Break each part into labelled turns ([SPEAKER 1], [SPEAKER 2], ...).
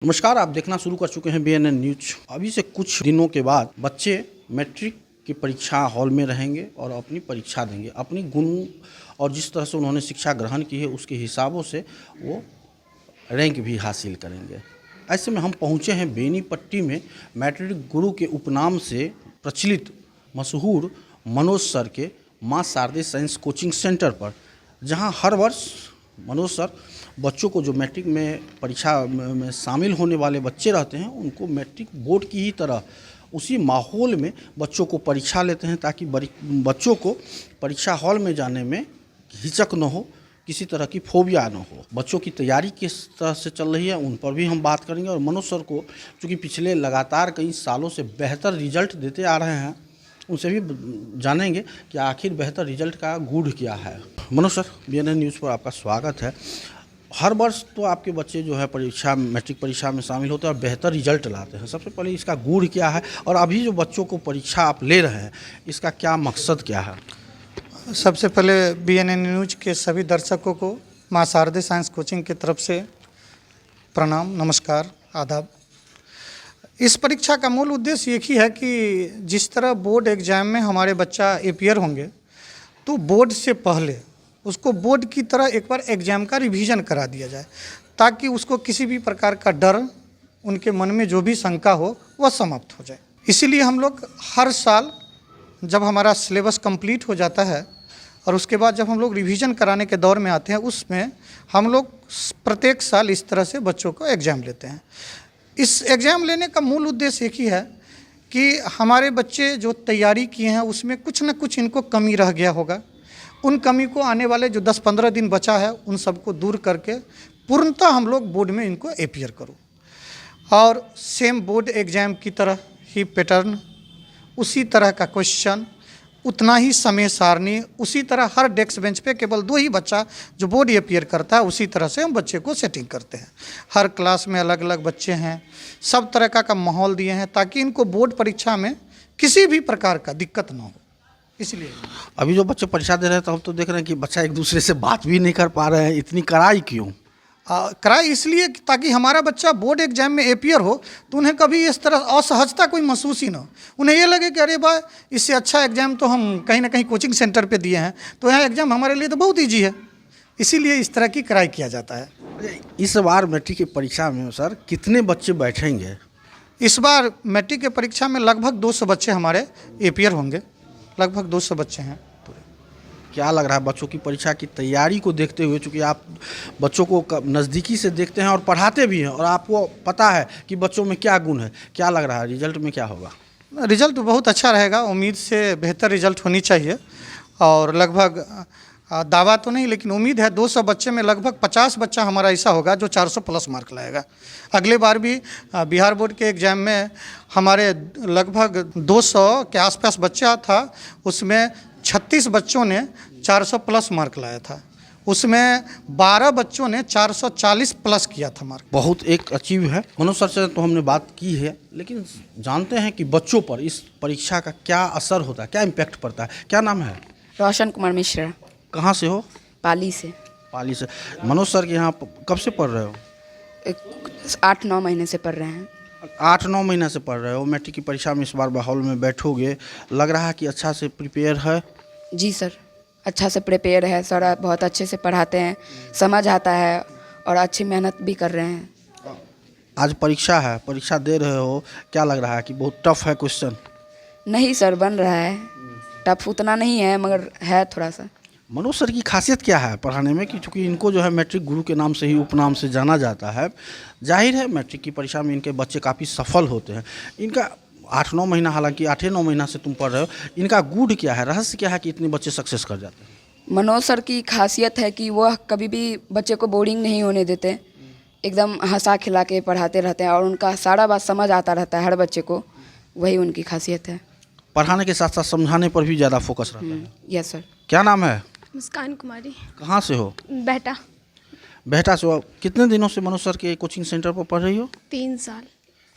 [SPEAKER 1] नमस्कार, आप देखना शुरू कर चुके हैं BNN न्यूज। अभी से कुछ दिनों के बाद बच्चे मैट्रिक की परीक्षा हॉल में रहेंगे और अपनी परीक्षा देंगे। अपनी गुण और जिस तरह से उन्होंने शिक्षा ग्रहण की है उसके हिसाबों से वो रैंक भी हासिल करेंगे। ऐसे में हम पहुंचे हैं बेनीपट्टी में मैट्रिक गुरु के उपनाम से प्रचलित मशहूर मनोज सर के माँ शारदे साइंस कोचिंग सेंटर पर, जहां हर वर्ष मनोज सर बच्चों को जो मैट्रिक में परीक्षा में शामिल होने वाले बच्चे रहते हैं उनको मैट्रिक बोर्ड की ही तरह उसी माहौल में बच्चों को परीक्षा लेते हैं, ताकि बच्चों को परीक्षा हॉल में जाने में हिचक न हो, किसी तरह की फोबिया न हो। बच्चों की तैयारी किस तरह से चल रही है उन पर भी हम बात करेंगे। और मनोज सर को चूँकि पिछले लगातार कई सालों से बेहतर रिजल्ट देते आ रहे हैं, उनसे भी जानेंगे कि आखिर बेहतर रिजल्ट का गूढ़ क्या है। मनोज सर, BNN न्यूज़ पर आपका स्वागत है। हर वर्ष तो आपके बच्चे जो है मैट्रिक परीक्षा में शामिल होते हैं और बेहतर रिजल्ट लाते हैं। सबसे पहले इसका गूढ़ क्या है और अभी जो बच्चों को परीक्षा आप ले रहे हैं इसका क्या मकसद क्या है?
[SPEAKER 2] सबसे पहले BNN न्यूज के सभी दर्शकों को माँ शारदे साइंस कोचिंग की तरफ से प्रणाम, नमस्कार, आदाब। इस परीक्षा का मूल उद्देश्य एक ही है कि जिस तरह बोर्ड एग्जाम में हमारे बच्चा अपीयर होंगे, तो बोर्ड से पहले उसको बोर्ड की तरह एक बार एग्ज़ाम का रिवीजन करा दिया जाए, ताकि उसको किसी भी प्रकार का डर, उनके मन में जो भी शंका हो वह समाप्त हो जाए। इसीलिए हम लोग हर साल जब हमारा सिलेबस कंप्लीट हो जाता है और उसके बाद जब हम लोग रिवीजन कराने के दौर में आते हैं, उसमें हम लोग प्रत्येक साल इस तरह से बच्चों को एग्ज़ाम लेते हैं। इस एग्ज़ाम लेने का मूल उद्देश्य एक ही है कि हमारे बच्चे जो तैयारी किए हैं उसमें कुछ न कुछ इनको कमी रह गया होगा। उन कमी को आने वाले जो 10-15 दिन बचा है उन सबको दूर करके पूर्णतः हम लोग बोर्ड में इनको अपीयर करो। और सेम बोर्ड एग्ज़ाम की तरह ही पैटर्न, उसी तरह का क्वेश्चन, उतना ही समय सारणी, उसी तरह हर डेस्क बेंच पे केवल 2 ही बच्चा जो बोर्ड अपीयर करता है, उसी तरह से हम बच्चे को सेटिंग करते हैं। हर क्लास में अलग अलग बच्चे हैं, सब तरह का माहौल दिए हैं ताकि इनको बोर्ड परीक्षा में किसी भी प्रकार का दिक्कत ना हो। इसलिए
[SPEAKER 1] अभी जो बच्चे परीक्षा दे रहे हैं तो हम तो देख रहे हैं कि बच्चा एक दूसरे से बात भी नहीं कर पा रहे हैं। इतनी कड़ाई क्यों?
[SPEAKER 2] कराए इसलिए ताकि हमारा बच्चा बोर्ड एग्जाम में अपीयर हो तो उन्हें कभी इस तरह असहजता कोई महसूस ही ना हो। उन्हें ये लगे कि अरे भाई, इससे अच्छा एग्जाम तो हम कहीं ना कहीं कोचिंग सेंटर पे दिए हैं, तो यह एग्ज़ाम हमारे लिए तो बहुत ईजी है। इसीलिए इस तरह की कराई किया जाता है।
[SPEAKER 1] इस बार मैट्रिक की परीक्षा में सर कितने बच्चे बैठेंगे?
[SPEAKER 2] इस बार मैट्रिक की परीक्षा में लगभग 200 बच्चे हमारे अपीयर होंगे, लगभग 200 बच्चे हैं।
[SPEAKER 1] क्या लग रहा है बच्चों की परीक्षा की तैयारी को देखते हुए, चूँकि आप बच्चों को नज़दीकी से देखते हैं और पढ़ाते भी हैं और आपको पता है कि बच्चों में क्या गुण है, क्या लग रहा है रिजल्ट में क्या होगा?
[SPEAKER 2] रिजल्ट बहुत अच्छा रहेगा, उम्मीद से बेहतर रिजल्ट होनी चाहिए। और लगभग दावा तो नहीं, लेकिन उम्मीद है 200 बच्चे में लगभग 50 बच्चा हमारा ऐसा होगा जो 400 प्लस मार्क लाएगा। अगले बार भी बिहार बोर्ड के एग्ज़ाम में हमारे लगभग 200 के आसपास बच्चा था, उसमें 36 बच्चों ने 400 प्लस मार्क लाया था, उसमें 12 बच्चों ने 440 प्लस किया था मार्क।
[SPEAKER 1] बहुत एक अचीव है। मनोज सर से तो हमने बात की है, लेकिन जानते हैं कि बच्चों पर इस परीक्षा का क्या असर होता है, क्या इम्पैक्ट पड़ता है? क्या नाम है?
[SPEAKER 3] रोशन कुमार मिश्रा।
[SPEAKER 1] कहाँ से हो?
[SPEAKER 3] पाली से।
[SPEAKER 1] पाली से। मनोज सर के यहाँ कब से पढ़ रहे हो?
[SPEAKER 3] 8-9 महीने से पढ़ रहे हैं।
[SPEAKER 1] 8-9 महीने से पढ़ रहे हो। मैट्रिक की परीक्षा में इस बार हॉल में बैठोगे, लग रहा है कि अच्छा से प्रिपेयर है?
[SPEAKER 3] जी सर, अच्छा से प्रिपेयर है सर, बहुत अच्छे से पढ़ाते हैं, समझ आता है और अच्छी मेहनत भी कर रहे हैं।
[SPEAKER 1] आज परीक्षा है, परीक्षा दे रहे हो, क्या लग रहा है कि बहुत टफ है क्वेश्चन?
[SPEAKER 3] नहीं सर, बन रहा है। टफ उतना नहीं है मगर है थोड़ा सा।
[SPEAKER 1] मनोज सर की खासियत क्या है पढ़ाने में, कि चूँकि इनको जो है मैट्रिक गुरु के नाम से ही उपनाम से जाना जाता है, जाहिर है मैट्रिक की परीक्षा में इनके बच्चे काफ़ी सफल होते हैं। इनका 8-9 महीना, हालांकि 8-9 महीना से तुम पढ़ रहे हो, इनका गूढ़ क्या है, रहस्य क्या है कि इतने बच्चे सक्सेस कर जाते हैं?
[SPEAKER 3] मनोज सर की खासियत है कि वह कभी भी बच्चे को बोरिंग नहीं होने देते, एकदम हंसा खिला के पढ़ाते रहते हैं और उनका सारा बात समझ आता रहता है हर बच्चे को, वही उनकी खासियत है।
[SPEAKER 1] पढ़ाने के साथ साथ समझाने पर भी ज़्यादा फोकस रहता है।
[SPEAKER 3] Yes sir.
[SPEAKER 1] क्या नाम है?
[SPEAKER 4] मुस्कान कुमारी।
[SPEAKER 1] कहाँ से हो?
[SPEAKER 4] बेटा।
[SPEAKER 1] बेटा से हो। कितने दिनों से मनोज सर के कोचिंग सेंटर पर पढ़ रही हो?
[SPEAKER 4] 3 साल।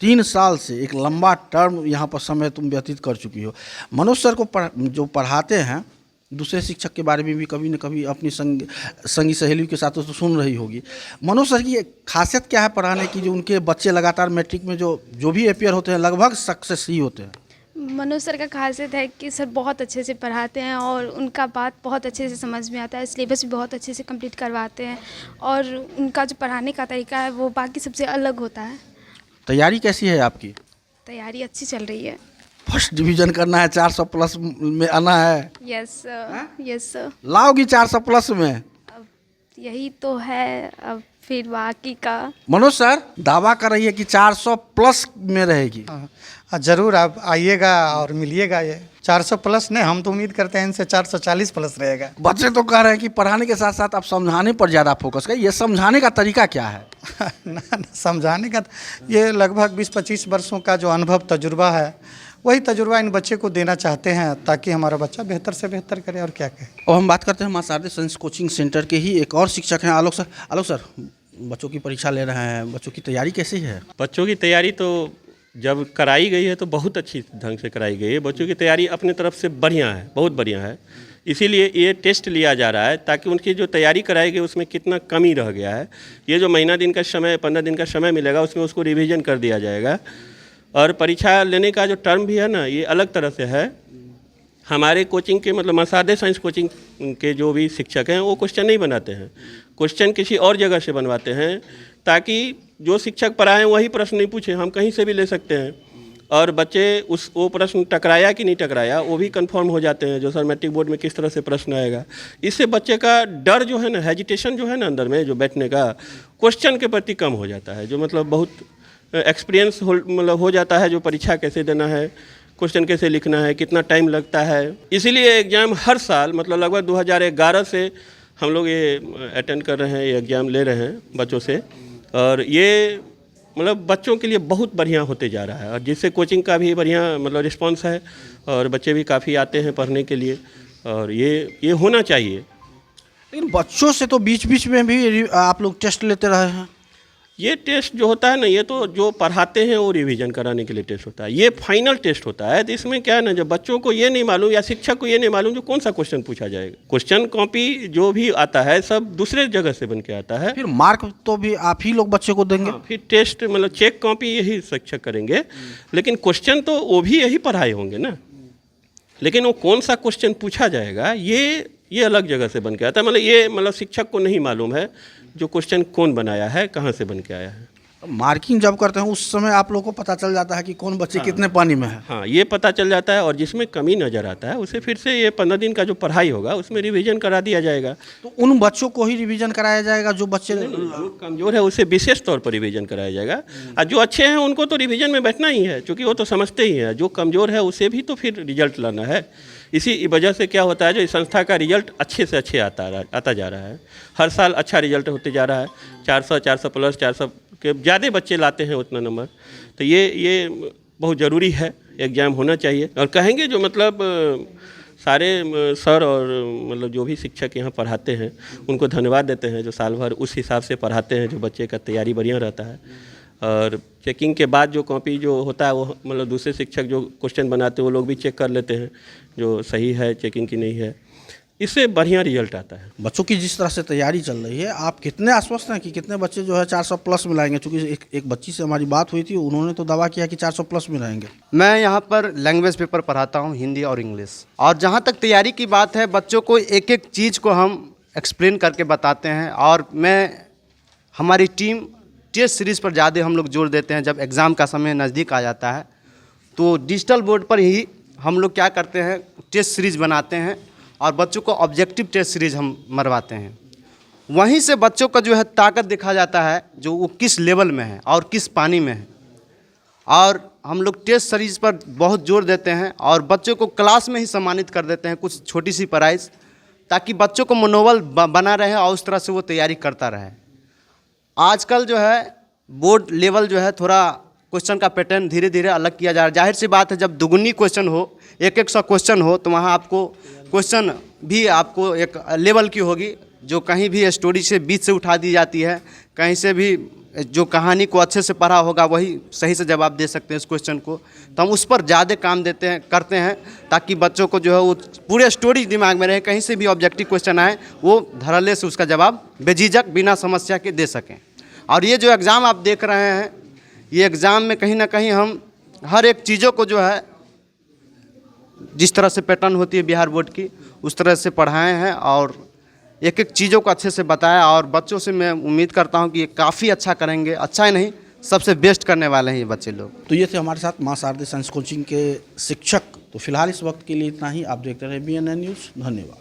[SPEAKER 1] 3 साल से, एक लंबा टर्म यहाँ पर समय तुम व्यतीत कर चुकी हो। मनोज सर को जो पढ़ाते हैं दूसरे शिक्षक के बारे में भी कभी न कभी अपनी संगी सहेलियों के साथ तो सुन रही होगी। मनोज सर की खासियत क्या है पढ़ाने की, जो उनके बच्चे लगातार मैट्रिक में जो भी अपियर होते हैं लगभग सक्सेस ही होते हैं?
[SPEAKER 4] मनोज सर का खासियत है कि सर बहुत अच्छे से पढ़ाते हैं और उनका बात बहुत अच्छे से समझ में आता है, सिलेबस भी बहुत अच्छे से कंप्लीट करवाते हैं और उनका जो पढ़ाने का तरीका है वो बाकी सबसे अलग होता है।
[SPEAKER 1] तैयारी कैसी है आपकी?
[SPEAKER 4] तैयारी अच्छी चल रही है।
[SPEAKER 1] फर्स्ट डिवीजन करना है, 400 प्लस में आना है।
[SPEAKER 4] Yes yes sir.
[SPEAKER 1] लाओगी 400 प्लस में?
[SPEAKER 4] अब यही तो है, अब फिर बाकी का।
[SPEAKER 1] मनोज सर दावा कर रही है कि 400 प्लस में रहेगी।
[SPEAKER 2] ज़रूर आप आइएगा और मिलिएगा। ये 400 प्लस नहीं, हम तो उम्मीद करते हैं इनसे 440 प्लस रहेगा।
[SPEAKER 1] बच्चे तो कह रहे हैं कि पढ़ाने के साथ साथ आप समझाने पर ज़्यादा फोकस करें। ये समझाने का तरीका क्या है?
[SPEAKER 2] ना समझाने का ये लगभग 20-25 वर्षों का जो अनुभव तजुर्बा है, वही तजुर्बा इन बच्चे को देना चाहते हैं ताकि हमारा बच्चा बेहतर से बेहतर करे। और क्या कहें।
[SPEAKER 1] और हम बात करते हैं मां शारदे साइंस कोचिंग सेंटर के ही एक और शिक्षक हैं, आलोक सर। आलोक सर, बच्चों की परीक्षा ले रहे हैं, बच्चों की तैयारी कैसी है?
[SPEAKER 5] बच्चों की तैयारी तो जब कराई गई है तो बहुत अच्छी ढंग से कराई गई है। बच्चों की तैयारी अपने तरफ से बढ़िया है, बहुत बढ़िया है। इसीलिए ये टेस्ट लिया जा रहा है ताकि उनकी जो तैयारी कराई गई उसमें कितना कमी रह गया है, ये जो महीना दिन का समय 15 दिन का समय मिलेगा उसमें उसको रिवीजन कर दिया जाएगा। और परीक्षा लेने का जो टर्म भी है ना, ये अलग तरह से है। हमारे कोचिंग के मतलब मां शारदे साइंस कोचिंग के जो भी शिक्षक हैं वो क्वेश्चन नहीं बनाते हैं, क्वेश्चन किसी और जगह से बनवाते हैं ताकि जो शिक्षक पढ़ाएं वही प्रश्न नहीं पूछे, हम कहीं से भी ले सकते हैं और बच्चे वो प्रश्न टकराया कि नहीं टकराया वो भी कंफर्म हो जाते हैं। जो सर मैट्रिक बोर्ड में किस तरह से प्रश्न आएगा, इससे बच्चे का डर जो है ना, हेजिटेशन जो है ना अंदर में जो बैठने का, क्वेश्चन के प्रति कम हो जाता है। जो मतलब बहुत एक्सपीरियंस मतलब हो जाता है, जो परीक्षा कैसे देना है, क्वेश्चन कैसे लिखना है, कितना टाइम लगता है। इसीलिए एग्ज़ाम हर साल मतलब लगभग 2011 से हम लोग ये अटेंड कर रहे हैं, ये एग्ज़ाम ले रहे हैं बच्चों से और ये मतलब बच्चों के लिए बहुत बढ़िया होते जा रहा है और जिससे कोचिंग का भी बढ़िया मतलब रिस्पांस है और बच्चे भी काफ़ी आते हैं पढ़ने के लिए और ये होना चाहिए।
[SPEAKER 1] लेकिन बच्चों से तो बीच बीच में भी आप लोग टेस्ट लेते रहे हैं।
[SPEAKER 5] ये टेस्ट जो होता है ना, ये तो जो पढ़ाते हैं वो रिवीजन कराने के लिए टेस्ट होता है, ये फाइनल टेस्ट होता है। तो इसमें क्या है ना, जब बच्चों को ये नहीं मालूम या शिक्षक को ये नहीं मालूम जो कौन सा क्वेश्चन पूछा जाएगा, क्वेश्चन कॉपी जो भी आता है सब दूसरे जगह से बन के आता है।
[SPEAKER 1] फिर मार्क तो भी आप ही लोग बच्चे को देंगे।
[SPEAKER 5] हाँ, फिर टेस्ट मतलब चेक कॉपी यही शिक्षक करेंगे, लेकिन क्वेश्चन तो वो भी यही पढ़ाए होंगे ना, लेकिन वो कौन सा क्वेश्चन पूछा जाएगा ये अलग जगह से बन के आता है। मतलब ये मतलब शिक्षक को नहीं मालूम है जो क्वेश्चन कौन बनाया है, कहाँ से बन के आया है।
[SPEAKER 1] मार्किंग जब करते हैं उस समय आप लोगों को पता चल जाता है कि कौन बच्चे कितने पानी में है।
[SPEAKER 5] हाँ, ये पता चल जाता है और जिसमें कमी नज़र आता है उसे फिर से ये 15 दिन का जो पढ़ाई होगा उसमें रिवीजन करा दिया जाएगा।
[SPEAKER 1] तो उन बच्चों को ही रिवीजन कराया जाएगा जो बच्चे
[SPEAKER 5] जो कमज़ोर है उसे विशेष तौर पर रिवीजन कराया जाएगा और जो अच्छे हैं उनको तो रिवीजन में बैठना ही है, क्योंकि वो तो समझते ही हैं। जो कमज़ोर है उसे भी तो फिर रिजल्ट लाना है। इसी वजह से क्या होता है, जो इस संस्था का रिजल्ट अच्छे से अच्छे आता जा रहा है, हर साल अच्छा रिजल्ट होते जा रहा है। 400 प्लस 400 के ज़्यादा बच्चे लाते हैं उतना नंबर। तो ये बहुत ज़रूरी है, एग्ज़ाम होना चाहिए। और कहेंगे जो मतलब सारे सर और मतलब जो भी शिक्षक यहाँ पढ़ाते हैं उनको धन्यवाद देते हैं, जो साल भर उस हिसाब से पढ़ाते हैं, जो बच्चे का तैयारी बढ़िया रहता है। और चेकिंग के बाद जो कॉपी जो होता है वो मतलब दूसरे शिक्षक जो क्वेश्चन बनाते हैं वो लोग भी चेक कर लेते हैं जो सही है चेकिंग की नहीं है, इससे बढ़िया रिजल्ट आता है।
[SPEAKER 1] बच्चों की जिस तरह से तैयारी चल रही है, आप कितने आश्वस्त हैं कि कितने बच्चे जो है 400 प्लस में लाएंगे? चूँकि एक बच्ची से हमारी बात हुई थी, उन्होंने तो दावा किया कि 400 प्लस में रहेंगे।
[SPEAKER 6] मैं यहाँ पर लैंग्वेज पेपर पढ़ाता हूँ, हिंदी और इंग्लिश। और जहाँ तक तैयारी की बात है, बच्चों को एक एक चीज़ को हम एक्सप्लेन करके बताते हैं। और हमारी टीम टेस्ट सीरीज़ पर ज़्यादा हम लोग जोर देते हैं। जब एग्ज़ाम का समय नज़दीक आ जाता है तो डिजिटल बोर्ड पर ही हम लोग क्या करते हैं, टेस्ट सीरीज़ बनाते हैं और बच्चों को ऑब्जेक्टिव टेस्ट सीरीज़ हम मरवाते हैं। वहीं से बच्चों का जो है ताकत देखा जाता है, जो वो किस लेवल में है और किस पानी में है। और हम लोग टेस्ट सीरीज़ पर बहुत जोर देते हैं और बच्चों को क्लास में ही सम्मानित कर देते हैं कुछ छोटी सी प्राइज़, ताकि बच्चों को मनोबल बना रहे और उस तरह से वो तैयारी करता रहे। आजकल जो है बोर्ड लेवल जो है थोड़ा क्वेश्चन का पैटर्न धीरे धीरे अलग किया जा रहा है। जाहिर सी बात है, जब दुगुनी क्वेश्चन हो, 100 क्वेश्चन हो, तो वहाँ आपको क्वेश्चन भी आपको एक लेवल की होगी, जो कहीं भी स्टोरी से बीच से उठा दी जाती है, कहीं से भी जो कहानी को अच्छे से पढ़ा होगा वही सही से जवाब दे सकते हैं इस क्वेश्चन को, तो हम उस पर ज़्यादा काम देते हैं करते हैं ताकि बच्चों को जो है वो पूरे स्टोरी दिमाग में रहे, कहीं से भी ऑब्जेक्टिव क्वेश्चन आए वो धड़ल्ले से उसका जवाब बेझिझक बिना समस्या के दे सकें। और ये जो एग्ज़ाम आप देख रहे हैं, ये एग्ज़ाम में कहीं ना कहीं हम हर एक चीज़ों को जो है जिस तरह से पैटर्न होती है बिहार बोर्ड की उस तरह से पढ़ाए हैं और एक एक चीज़ों को अच्छे से बताया। और बच्चों से मैं उम्मीद करता हूं कि ये काफ़ी अच्छा करेंगे, अच्छा ही नहीं सबसे बेस्ट करने वाले हैं ये बच्चे लोग।
[SPEAKER 1] तो ये थे हमारे साथ मां शारदे साइंस कोचिंग के शिक्षक। तो फिलहाल इस वक्त के लिए इतना ही। आप देखते रहे BNN न्यूज़। धन्यवाद।